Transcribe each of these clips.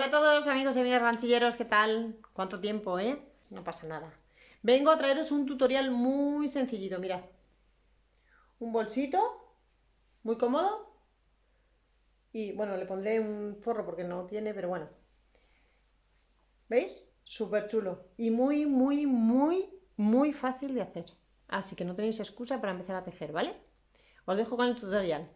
Hola a todos amigos y amigas ranchilleros, ¿qué tal? ¿Cuánto tiempo, eh? No pasa nada. Vengo a traeros un tutorial muy sencillito, mirad. Un bolsito, muy cómodo. Y bueno, le pondré un forro porque no tiene, pero bueno. ¿Veis? Súper chulo. Y muy fácil de hacer. Así que no tenéis excusa para empezar a tejer, ¿vale? Os dejo con el tutorial.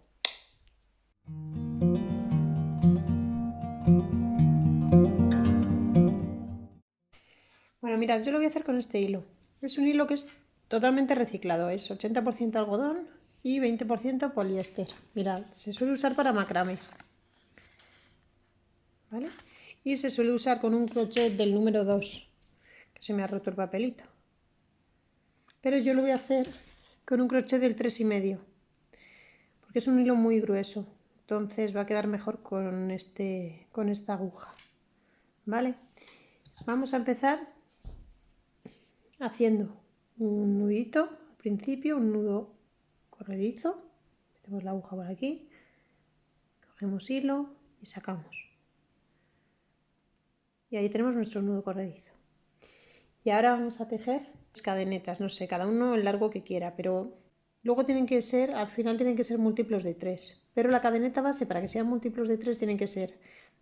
Bueno, mirad, yo lo voy a hacer con este hilo. Es un hilo que es totalmente reciclado, es 80% algodón y 20% poliéster. Mirad, se suele usar para macramé, ¿vale? Y se suele usar con un crochet del número 2, que se me ha roto el papelito. Pero yo lo voy a hacer con un crochet del 3,5, porque es un hilo muy grueso, entonces va a quedar mejor con esta aguja, ¿vale? Vamos a empezar haciendo un nudito al principio, un nudo corredizo, metemos la aguja por aquí, cogemos hilo y sacamos. Y ahí tenemos nuestro nudo corredizo. Y ahora vamos a tejer cadenetas, no sé, cada uno el largo que quiera, pero luego tienen que ser, al final tienen que ser múltiplos de 3. Pero la cadeneta base, para que sean múltiplos de 3, tienen que ser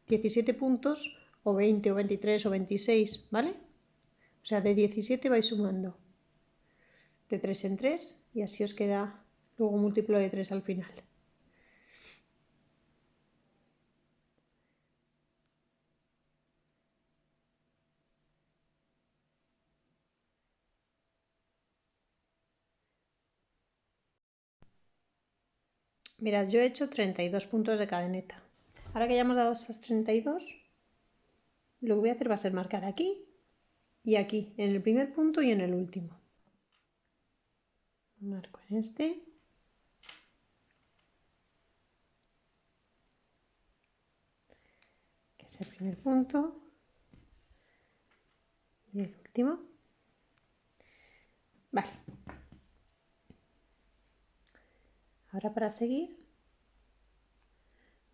17 puntos, o 20, o 23, o 26, ¿vale? O sea, de 17 vais sumando de 3 en 3 y así os queda luego un múltiplo de 3 al final. Mirad, yo he hecho 32 puntos de cadeneta. Ahora que ya hemos dado esas 32, lo que voy a hacer va a ser marcar aquí y aquí, en el primer punto y en el último. Marco en este. Que es el primer punto. Y el último. Vale. Ahora para seguir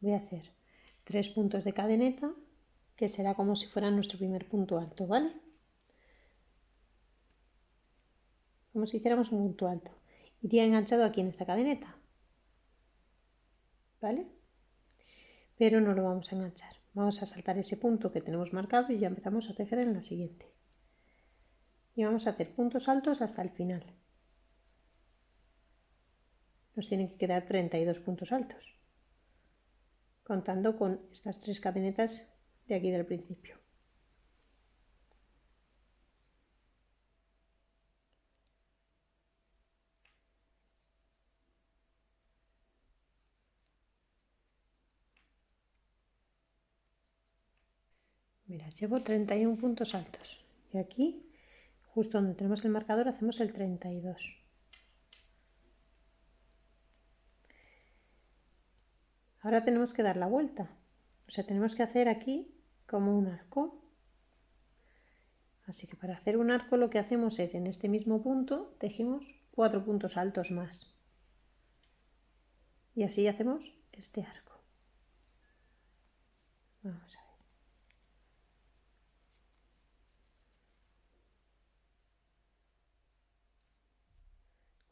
voy a hacer 3 puntos de cadeneta, que será como si fuera nuestro primer punto alto, ¿vale? Como si hiciéramos un punto alto. Iría enganchado aquí en esta cadeneta, ¿vale? Pero no lo vamos a enganchar. Vamos a saltar ese punto que tenemos marcado y ya empezamos a tejer en la siguiente. Y vamos a hacer puntos altos hasta el final. Nos tienen que quedar 32 puntos altos, contando con estas 3 cadenetas de aquí del principio. Mira, llevo 31 puntos altos y aquí, justo donde tenemos el marcador, hacemos el 32. Ahora tenemos que dar la vuelta, o sea, tenemos que hacer aquí como un arco. Así que para hacer un arco lo que hacemos es, en este mismo punto, tejemos 4 puntos altos más. Y así hacemos este arco. Vamos a ver.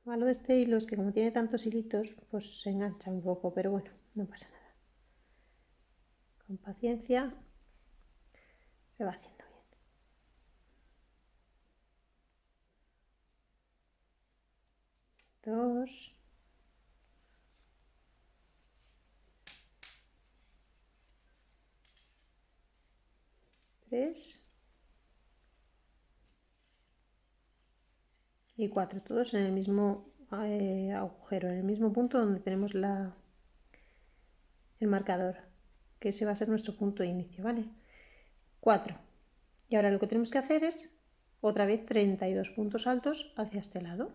Lo malo de este hilo es que como tiene tantos hilitos, pues se engancha un poco, pero bueno, no pasa nada. Con paciencia se va haciendo bien. 2. 3. Y 4, todos en el mismo agujero, en el mismo punto donde tenemos el marcador, que ese va a ser nuestro punto de inicio, ¿vale? 4. Y ahora lo que tenemos que hacer es otra vez 32 puntos altos hacia este lado.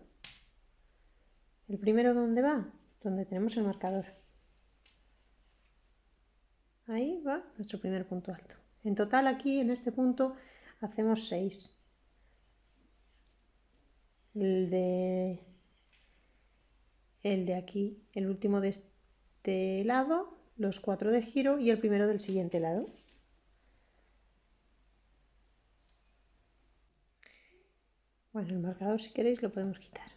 El primero, ¿dónde va? Donde tenemos el marcador. Ahí va nuestro primer punto alto. En total aquí en este punto hacemos 6. El de aquí, el último de este lado, los 4 de giro y el primero del siguiente lado. Bueno, el marcador si queréis lo podemos quitar.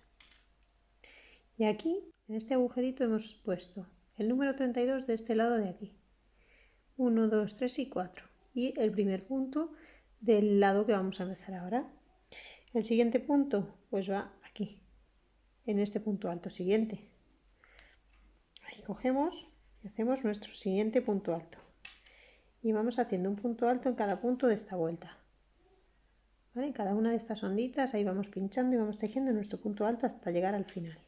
Y aquí, en este agujerito hemos puesto el número 32 de este lado de aquí. 1, 2, 3 y 4. Y el primer punto del lado que vamos a empezar ahora. El siguiente punto pues va aquí, en este punto alto siguiente. Ahí cogemos y hacemos nuestro siguiente punto alto. Y vamos haciendo un punto alto en cada punto de esta vuelta. ¿Vale? En cada una de estas onditas ahí vamos pinchando y vamos tejiendo nuestro punto alto hasta llegar al final.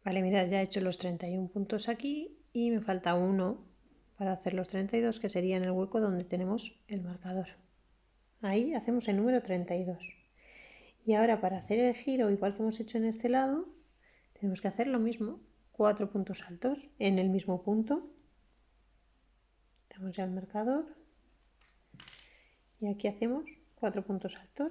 Vale, mirad, ya he hecho los 31 puntos aquí y me falta uno para hacer los 32, que sería en el hueco donde tenemos el marcador. Ahí hacemos el número 32. Y ahora para hacer el giro, igual que hemos hecho en este lado, tenemos que hacer lo mismo, 4 puntos altos en el mismo punto. Damos ya el marcador y aquí hacemos 4 puntos altos.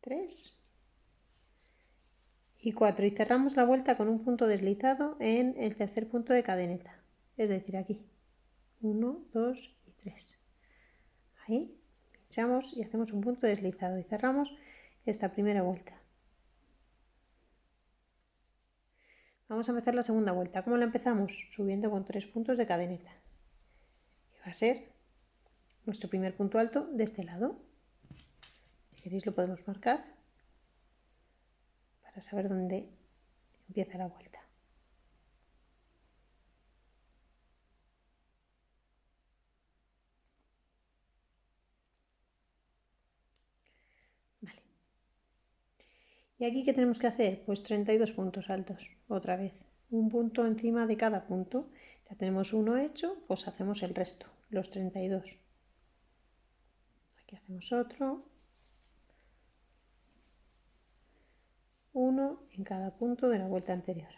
Tres y 4 y cerramos la vuelta con un punto deslizado en el tercer punto de cadeneta, es decir, aquí 1, 2 y 3. Ahí pinchamos y hacemos un punto deslizado y cerramos esta primera vuelta. Vamos a empezar la segunda vuelta. ¿Cómo la empezamos? Subiendo con 3 puntos de cadeneta. Y va a ser nuestro primer punto alto de este lado. Si queréis lo podemos marcar para saber dónde empieza la vuelta. Vale. ¿Y aquí qué tenemos que hacer? Pues 32 puntos altos, otra vez. Un punto encima de cada punto. Ya tenemos uno hecho, pues hacemos el resto, los 32. Aquí hacemos otro. Uno en cada punto de la vuelta anterior.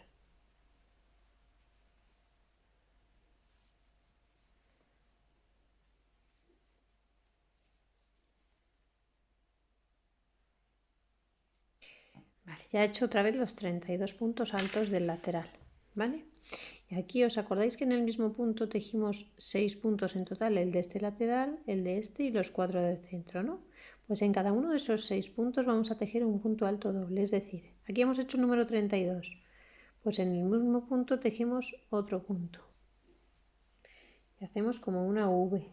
Vale, ya he hecho otra vez los 32 puntos altos del lateral, ¿vale? Y aquí os acordáis que en el mismo punto tejimos 6 puntos en total, el de este lateral, el de este y los 4 del centro, ¿no? Pues en cada uno de esos 6 puntos vamos a tejer un punto alto doble, es decir, aquí hemos hecho el número 32, pues en el mismo punto tejemos otro punto. Y hacemos como una V.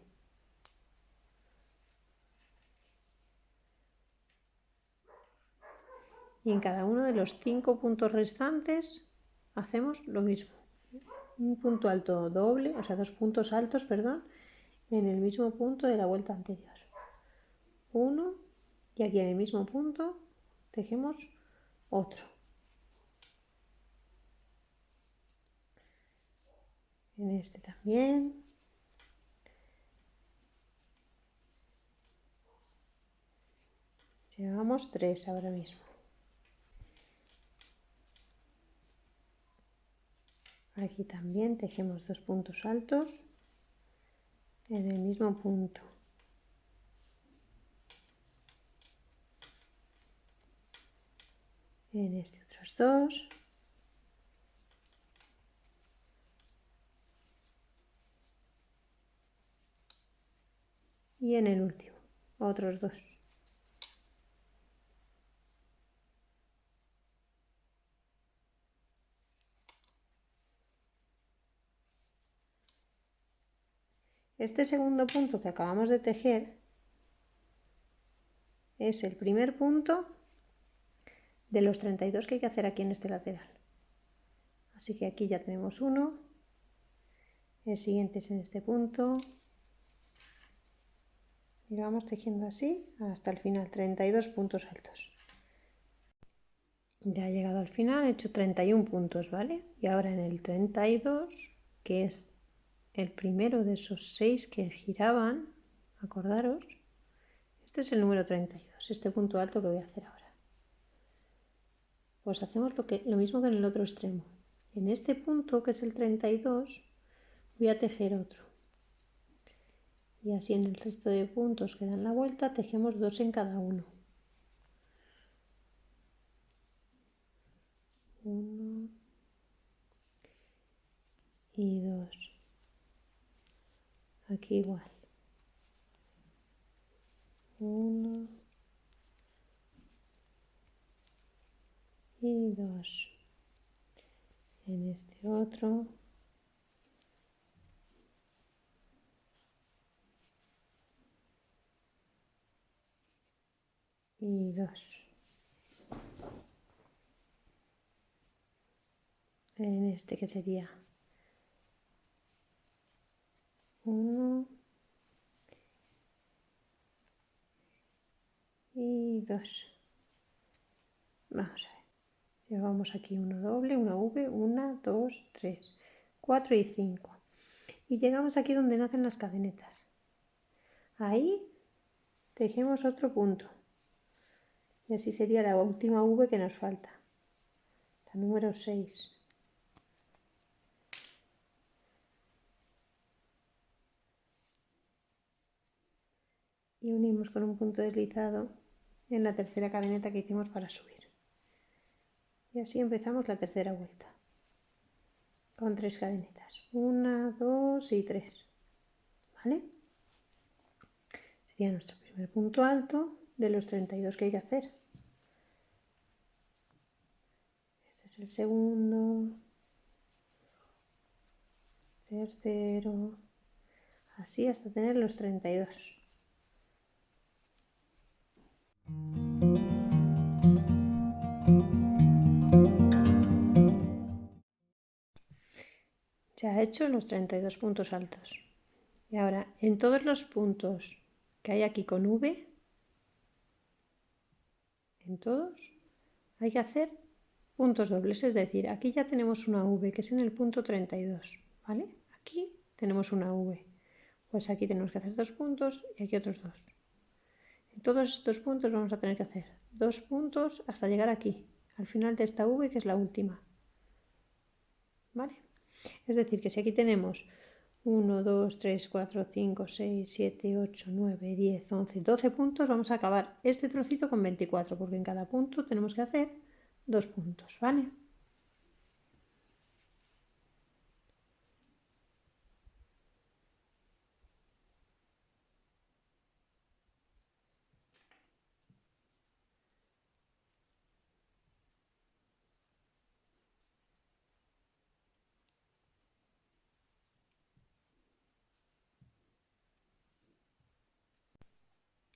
Y en cada uno de los 5 puntos restantes hacemos lo mismo. Un punto alto doble, o sea, 2 puntos altos, perdón, en el mismo punto de la vuelta anterior. Uno y aquí en el mismo punto tejemos otro. En este también. Llevamos 3 ahora mismo. Aquí también tejemos 2 puntos altos en el mismo punto. En este otros 2. Y en el último, otros 2. Este segundo punto que acabamos de tejer es el primer punto de los 32 que hay que hacer aquí en este lateral. Así que aquí ya tenemos uno, el siguiente es en este punto y lo vamos tejiendo así hasta el final, 32 puntos altos. Ya he llegado al final, he hecho 31 puntos, ¿vale? Y ahora en el 32, que es el primero de esos 6 que giraban, acordaros, este es el número 32, este punto alto que voy a hacer ahora. Pues hacemos lo mismo que en el otro extremo. En este punto, que es el 32, voy a tejer otro. Y así en el resto de puntos que dan la vuelta, tejemos 2 en cada uno. 1 y 2. Aquí igual. 1 y 2. En este otro. Y 2. En este que sería 1 y 2. Vamos a ver. Llevamos aquí uno doble, una V, 1, 2, 3, 4 y 5. Y llegamos aquí donde nacen las cadenetas. Ahí tejemos otro punto. Y así sería la última V que nos falta. La número 6. Y unimos con un punto deslizado en la tercera cadeneta que hicimos para subir. Y así empezamos la tercera vuelta. Con 3 cadenetas. 1, 2 y 3. ¿Vale? Sería nuestro primer punto alto de los 32 que hay que hacer. Este es el segundo, tercero, así hasta tener los 32. Ya he hecho los 32 puntos altos. Y ahora, en todos los puntos que hay aquí con V, en todos, hay que hacer puntos dobles. Es decir, aquí ya tenemos una V, que es en el punto 32, ¿vale? Aquí tenemos una V. Pues aquí tenemos que hacer 2 puntos y aquí otros 2. En todos estos puntos vamos a tener que hacer 2 puntos hasta llegar aquí, al final de esta V, que es la última. ¿Vale? Es decir, que si aquí tenemos 1, 2, 3, 4, 5, 6, 7, 8, 9, 10, 11, 12 puntos, vamos a acabar este trocito con 24, porque en cada punto tenemos que hacer 2 puntos, ¿vale?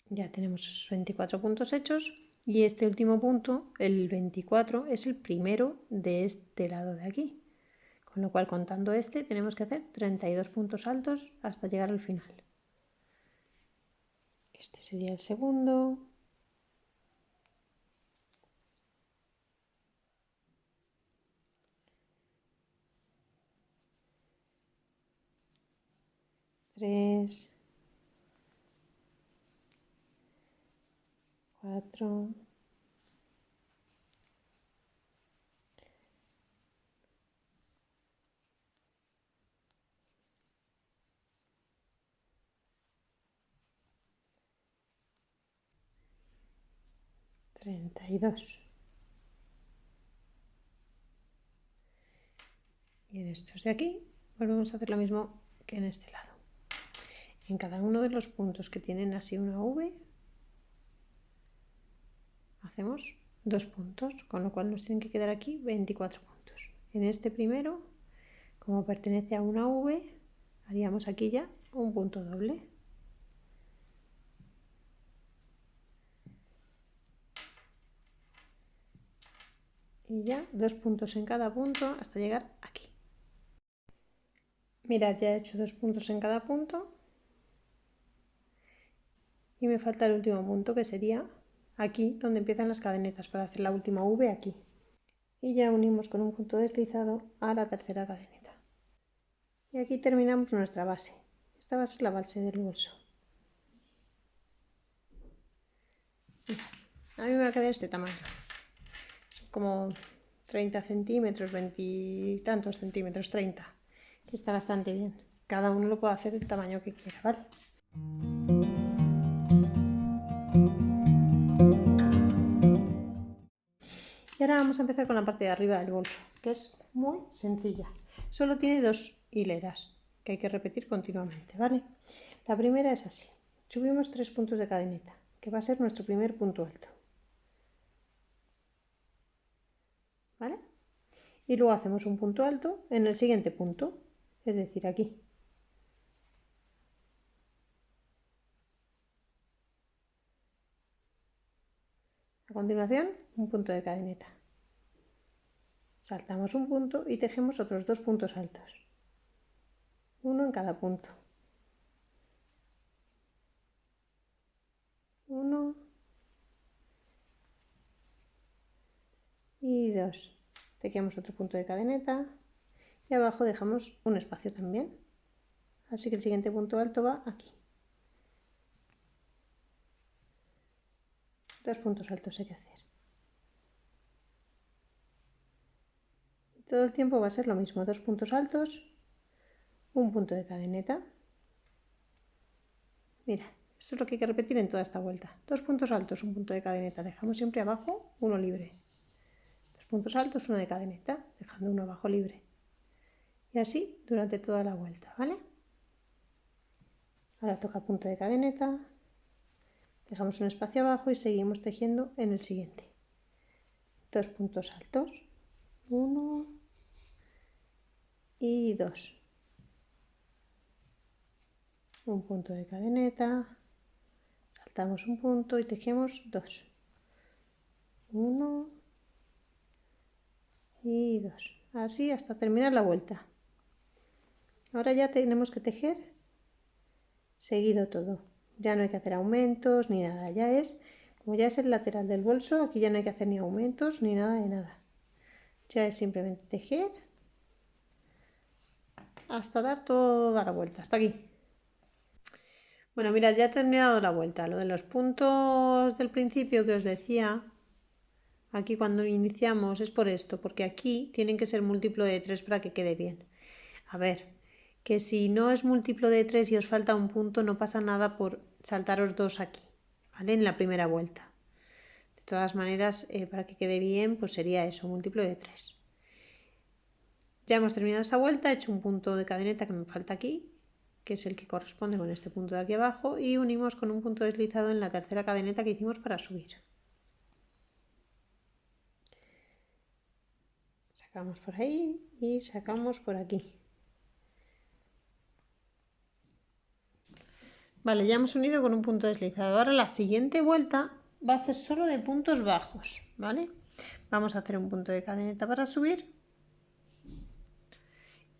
Ya tenemos esos 24 puntos hechos y este último punto, el 24, es el primero de este lado de aquí. Con lo cual, contando este, tenemos que hacer 32 puntos altos hasta llegar al final. Este sería el segundo. Tres. 4. 32. Y en estos de aquí volvemos a hacer lo mismo que en este lado. En cada uno de los puntos que tienen así una V hacemos 2 puntos, con lo cual nos tienen que quedar aquí 24 puntos. En este primero, como pertenece a una V, haríamos aquí ya un punto doble. Y ya 2 puntos en cada punto hasta llegar aquí. Mirad, ya he hecho 2 puntos en cada punto y me falta el último punto, que sería aquí donde empiezan las cadenetas, para hacer la última V aquí. Y ya unimos con un punto deslizado a la tercera cadeneta. Y aquí terminamos nuestra base. Esta va a ser la base del bolso. A mí me va a quedar este tamaño. como 30 centímetros, 20 y tantos centímetros, 30, que está bastante bien. Cada uno lo puede hacer el tamaño que quiera, ¿vale? Y ahora vamos a empezar con la parte de arriba del bolso, que es muy sencilla. Solo tiene 2 hileras que hay que repetir continuamente, ¿vale? La primera es así. Subimos 3 puntos de cadeneta, que va a ser nuestro primer punto alto, ¿vale? Y luego hacemos un punto alto en el siguiente punto, es decir, aquí. A continuación, un punto de cadeneta. Saltamos un punto y tejemos otros 2 puntos altos, uno en cada punto. 1 y 2. Tejíamos otro punto de cadeneta y abajo dejamos un espacio también. Así que el siguiente punto alto va aquí. 2 puntos altos hay que hacer. Y todo el tiempo va a ser lo mismo, 2 puntos altos, un punto de cadeneta. Mira, esto es lo que hay que repetir en toda esta vuelta. 2 puntos altos, un punto de cadeneta. Dejamos siempre abajo uno libre. 2 puntos altos, uno de cadeneta, dejando uno abajo libre. Y así durante toda la vuelta, ¿vale? Ahora toca punto de cadeneta, dejamos un espacio abajo y seguimos tejiendo en el siguiente. 2 puntos altos, 1 y 2. Un punto de cadeneta, saltamos un punto y tejemos 2. 1 y 2. Así hasta terminar la vuelta. Ahora ya tenemos que tejer seguido todo. Ya no hay que hacer aumentos ni nada. Como ya es el lateral del bolso, aquí ya no hay que hacer ni aumentos ni nada de nada. Ya es simplemente tejer hasta dar toda la vuelta, hasta aquí. Bueno, mirad, ya he terminado la vuelta. Lo de los puntos del principio que os decía, aquí cuando iniciamos es por esto, porque aquí tienen que ser múltiplo de 3 para que quede bien. A ver, que si no es múltiplo de 3 y os falta un punto, no pasa nada por saltaros 2 aquí, ¿vale? En la primera vuelta. De todas maneras, para que quede bien, pues sería eso, múltiplo de 3. Ya hemos terminado esta vuelta, he hecho un punto de cadeneta que me falta aquí, que es el que corresponde con este punto de aquí abajo, y unimos con un punto deslizado en la tercera cadeneta que hicimos para subir. Sacamos por ahí y sacamos por aquí. Vale, ya hemos unido con un punto deslizado. Ahora la siguiente vuelta va a ser solo de puntos bajos, ¿vale? Vamos a hacer un punto de cadeneta para subir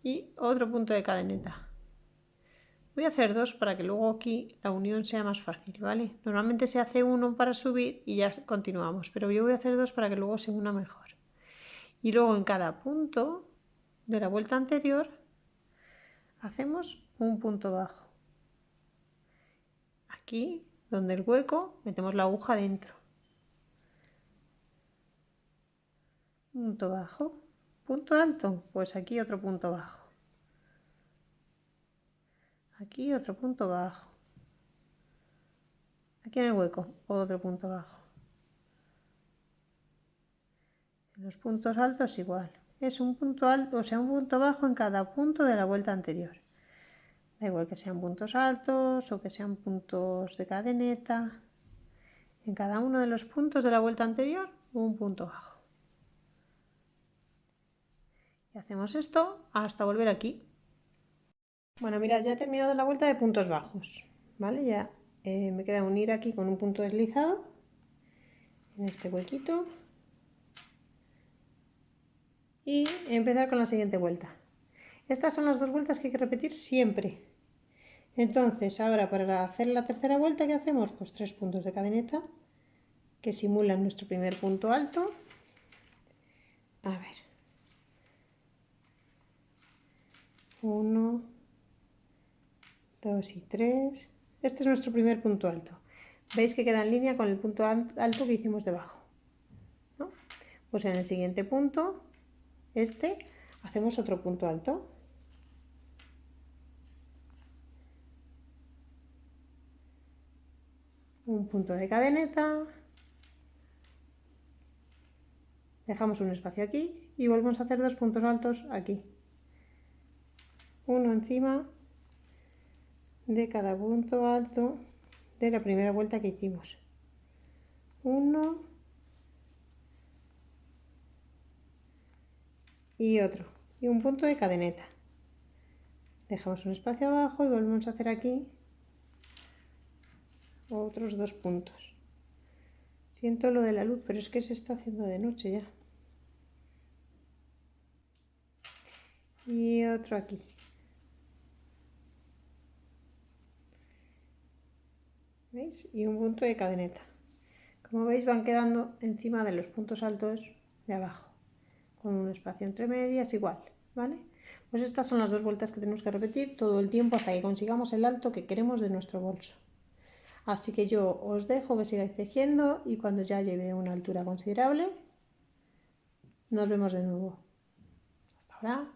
y otro punto de cadeneta. Voy a hacer 2 para que luego aquí la unión sea más fácil, ¿vale? Normalmente se hace uno para subir y ya continuamos, pero yo voy a hacer 2 para que luego se una mejor. Y luego en cada punto de la vuelta anterior hacemos un punto bajo. Aquí, donde el hueco, metemos la aguja dentro. Punto bajo. Punto alto, pues aquí otro punto bajo. Aquí otro punto bajo. Aquí en el hueco, otro punto bajo. En los puntos altos igual. Es un punto alto, o sea, un punto bajo en cada punto de la vuelta anterior. Da igual que sean puntos altos o que sean puntos de cadeneta. En cada uno de los puntos de la vuelta anterior, un punto bajo. Y hacemos esto hasta volver aquí. Bueno, mirad, ya he terminado la vuelta de puntos bajos, ¿vale? Ya me queda unir aquí con un punto deslizado en este huequito y empezar con la siguiente vuelta. Estas son las 2 vueltas que hay que repetir siempre. Entonces, ahora para hacer la tercera vuelta, ¿qué hacemos? Pues 3 puntos de cadeneta que simulan nuestro primer punto alto. A ver. 1, 2 y 3. Este es nuestro primer punto alto. Veis que queda en línea con el punto alto que hicimos debajo, ¿no? pues en el siguiente punto, hacemos otro punto alto. Un punto de cadeneta, dejamos un espacio aquí y volvemos a hacer 2 puntos altos aquí. Uno encima de cada punto alto de la primera vuelta que hicimos. Uno y otro. Y un punto de cadeneta. Dejamos un espacio abajo y volvemos a hacer aquí otros 2 puntos. Siento lo de la luz, pero es que se está haciendo de noche ya. Y otro aquí. ¿Veis? Y un punto de cadeneta. Como veis, van quedando encima de los puntos altos de abajo, con un espacio entre medias igual, ¿vale? Pues estas son las 2 vueltas que tenemos que repetir todo el tiempo hasta que consigamos el alto que queremos de nuestro bolso. Así que yo os dejo que sigáis tejiendo y cuando ya lleve una altura considerable, nos vemos de nuevo. Hasta ahora.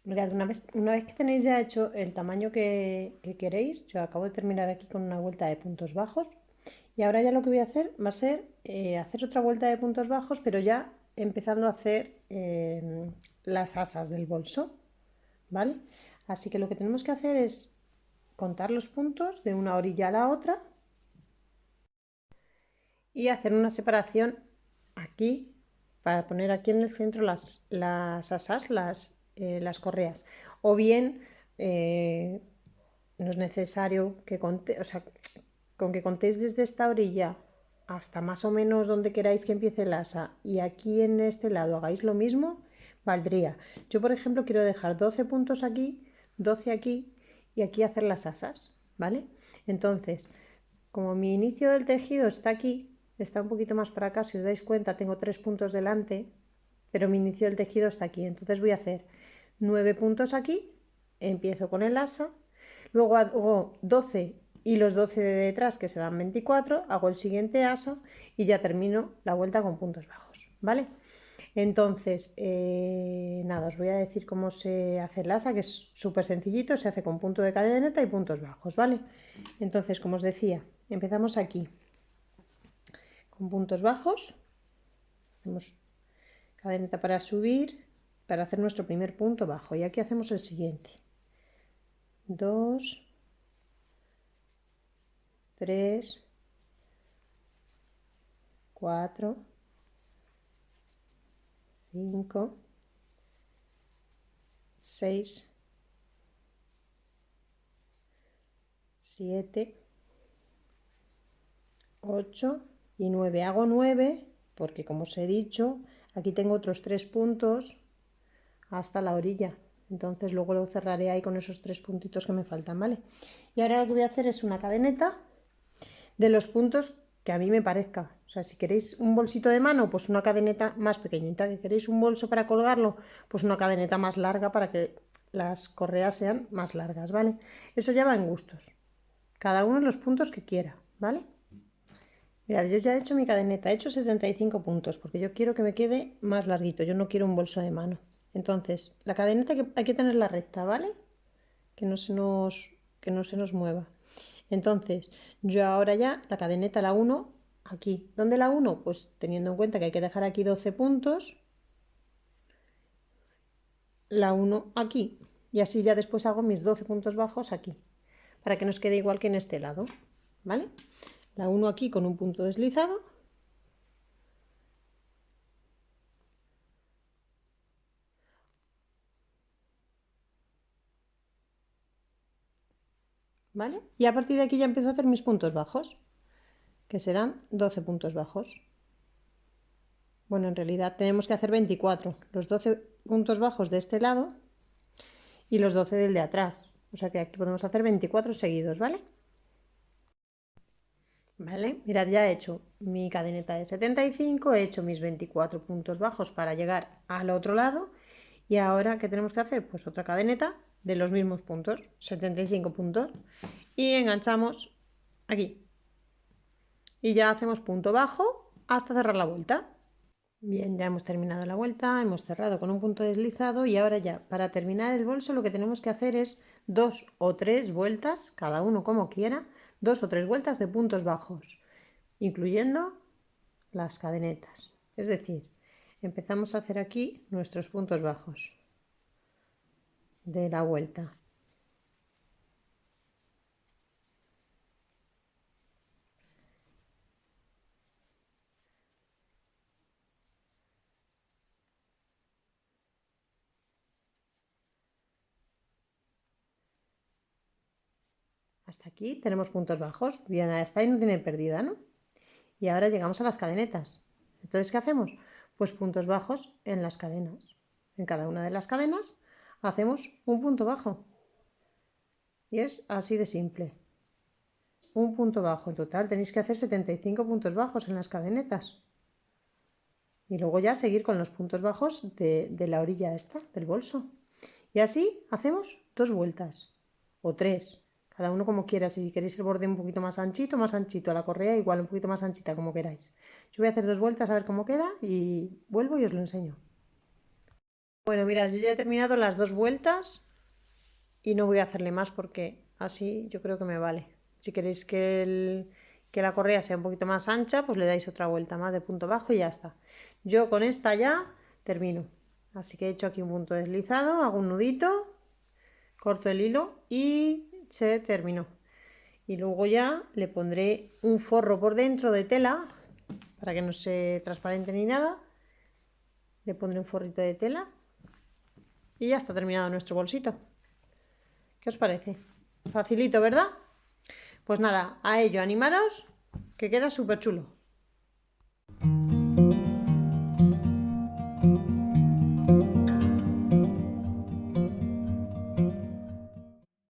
Mirad, una vez que tenéis ya hecho el tamaño que queréis, yo acabo de terminar aquí con una vuelta de puntos bajos y ahora ya lo que voy a hacer va a ser hacer otra vuelta de puntos bajos, pero ya empezando a hacer las asas del bolso, ¿vale? Así que lo que tenemos que hacer es contar los puntos de una orilla a la otra y hacer una separación aquí para poner aquí en el centro las asas, las correas, o bien no es necesario que contéis, o sea, con que contéis desde esta orilla hasta más o menos donde queráis que empiece el asa y aquí en este lado hagáis lo mismo, valdría. Yo, por ejemplo, quiero dejar 12 puntos aquí, 12 aquí y aquí hacer las asas, ¿vale? Entonces, como mi inicio del tejido está aquí, está un poquito más para acá, si os dais cuenta tengo 3 puntos delante, pero mi inicio del tejido está aquí, entonces voy a hacer 9 puntos aquí, empiezo con el asa, luego hago 12 y los 12 de detrás, que serán 24, hago el siguiente asa y ya termino la vuelta con puntos bajos, ¿vale? Entonces, nada, os voy a decir cómo se hace el asa, que es súper sencillito, se hace con punto de cadeneta y puntos bajos, ¿vale? Entonces, como os decía, empezamos aquí con puntos bajos, hacemos cadeneta para subir, para hacer nuestro primer punto bajo, y aquí hacemos el siguiente. 2, 3, 4, 5, 6, 7, 8 y 9. Hago 9 porque, como os he dicho, aquí tengo otros 3 puntos hasta la orilla. Entonces luego lo cerraré ahí con esos 3 puntitos que me faltan, ¿vale? Y ahora lo que voy a hacer es una cadeneta de los puntos que a mí me parezca. O sea, si queréis un bolsito de mano, pues una cadeneta más pequeñita. Si queréis un bolso para colgarlo, pues una cadeneta más larga para que las correas sean más largas, ¿vale? Eso ya va en gustos. Cada uno los puntos que quiera, ¿vale? Mirad, yo ya he hecho mi cadeneta, he hecho 75 puntos, porque yo quiero que me quede más larguito, yo no quiero un bolso de mano. Entonces, la cadeneta hay que tenerla recta, ¿vale? Que no se nos mueva. Entonces, yo ahora ya la cadeneta la uno aquí. ¿Dónde la uno? Pues teniendo en cuenta que hay que dejar aquí 12 puntos, la uno aquí. Y así ya después hago mis 12 puntos bajos aquí, para que nos quede igual que en este lado, ¿vale? La 1 aquí con un punto deslizado. ¿Vale? Y a partir de aquí ya empiezo a hacer mis puntos bajos, que serán 12 puntos bajos. Bueno, en realidad tenemos que hacer 24, los 12 puntos bajos de este lado y los 12 del de atrás. O sea que aquí podemos hacer 24 seguidos, ¿vale? Vale, mirad, ya he hecho mi cadeneta de 75, he hecho mis 24 puntos bajos para llegar al otro lado. Y ahora, ¿qué tenemos que hacer? Pues otra cadeneta de los mismos puntos, 75 puntos. y enganchamos aquí. Y ya hacemos punto bajo hasta cerrar la vuelta. Bien, ya hemos terminado la vuelta, hemos cerrado con un punto deslizado y ahora ya, para terminar el bolso, lo que tenemos que hacer es 2 o 3 vueltas, cada uno como quiera, 2 o 3 vueltas de puntos bajos, incluyendo las cadenetas. Es decir, empezamos a hacer aquí nuestros puntos bajos de la vuelta. Hasta aquí tenemos puntos bajos. Bien, hasta ahí no tiene pérdida, ¿no? Y ahora llegamos a las cadenetas. Entonces, ¿qué hacemos? Pues puntos bajos en las cadenas. En cada una de las cadenas hacemos un punto bajo. Y es así de simple. Un punto bajo. En total tenéis que hacer 75 puntos bajos en las cadenetas. Y luego ya seguir con los puntos bajos de la orilla esta, del bolso. Y así hacemos 2 vueltas. O 3. Cada uno como quiera. Si queréis el borde un poquito más anchito, la correa igual un poquito más anchita, como queráis. Yo voy a hacer 2 vueltas a ver cómo queda y vuelvo y os lo enseño. Bueno, mirad, yo ya he terminado las 2 vueltas y no voy a hacerle más porque así yo creo que me vale. Si queréis que la correa sea un poquito más ancha, pues le dais otra vuelta más de punto bajo y ya está. Yo con esta ya termino. Así que he hecho aquí un punto deslizado, hago un nudito, corto el hilo y se terminó. Y luego ya le pondré un forro por dentro de tela para que no se transparente ni nada. Le pondré un forrito de tela y ya está terminado nuestro bolsito. ¿Qué os parece? Facilito, ¿verdad? Pues nada, a ello, animaros, que queda súper chulo.